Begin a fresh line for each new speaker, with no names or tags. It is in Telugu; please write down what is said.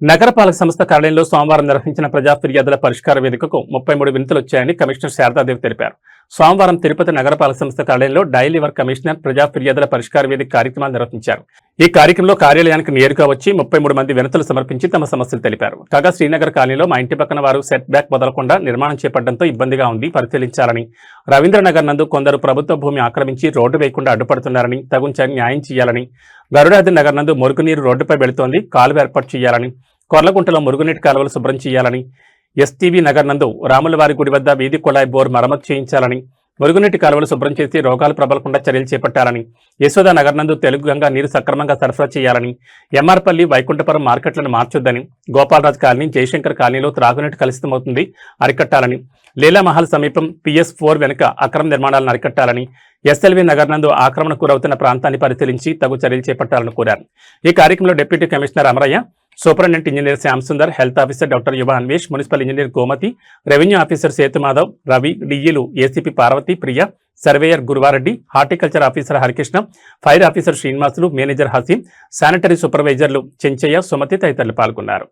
నగరపాలక సంస్థ కార్యాలయంలో సోమవారం నిర్వహించిన ప్రజా ఫిర్యాదుల పరిష్కార వేదికకు 33 వినతులు వచ్చాయని కమిషనర్ శారదాదేవి తెలిపారు. సోమవారం తిరుపతి నగరపాలక సంస్థ కార్యాలయంలో డైలీ వర్క్ కమిషనర్ ప్రజా ఫిర్యాదుల పరిష్కార వేదిక కార్యక్రమాన్ని నిర్వహించారు. ఈ కార్యక్రమంలో కార్యాలయానికి నేరుగా వచ్చి 33 మంది వినతులు సమర్పించి తమ సమస్యలు తెలిపారు. కాగా శ్రీనగర్ కాలనీలో మా ఇంటి పక్కన వారు సెట్ బ్యాక్ వదలకుండా నిర్మాణం చేపట్టడంతో ఇబ్బందిగా ఉంది, పరిశీలించాలని, రవీంద్రనగర్ నందు కొందరు ప్రభుత్వ భూమి ఆక్రమించి రోడ్డు వేయకుండా అడ్డుపడుతున్నారని, తగుంచ న్యాయం చేయాలని, గరుడాద్రి నగర్ నందు మురుగునీరు రోడ్డుపై వెళుతోంది, కాలువ ఏర్పాటు చేయాలని, కొర్లగుంటలో మురుగునీటి కాలువలు శుభ్రం చేయాలని, ఎస్టీవీ నగర్ నందు రాములవారి గుడి వద్ద వీధి కుళాయి బోర్ మరమ్మతు చేయించాలని, మురుగునీటి కాలువలు శుభ్రం చేసి రోగాలు ప్రబలకుండా చర్యలు చేపట్టాలని, యశోదా నగర్ నందు తెలుగు గంగా నీరు సక్రమంగా సరఫరా చేయాలని, ఎంఆర్పల్లి వైకుంఠపురం మార్కెట్లను మార్చొద్దని, గోపాలరాజ్ కాలనీ, జయశంకర్ కాలనీలో త్రాగునీటి కలుషితమవుతుంది, అరికట్టాలని, లీలామహల్ సమీపం PS4 వెనుక అక్రమ నిర్మాణాలను అరికట్టాలని, ఎస్ఎల్వి నగర్ నందు ఆక్రమణకు గురవుతున్న ప్రాంతాన్ని పరిశీలించి తగు చర్యలు చేపట్టాలని కోరారు. ఈ కార్యక్రమంలో deputy commissioner Amaraiah, superintendent engineer Shyam Sundar, health officer doctor Yuva Anvesh, municipal engineer Gomathi, revenue officer Sethumadhav, Ravi, డిఈలు ACP Parvathi, Priya, surveyor Guruvareddy, horticulture officer Harikrishna, fire officer Srinivasulu, manager Haseem, sanitary సూపర్వైజర్లు చెంచయ్య, సుమతి తదితరులు పాల్గొన్నారు.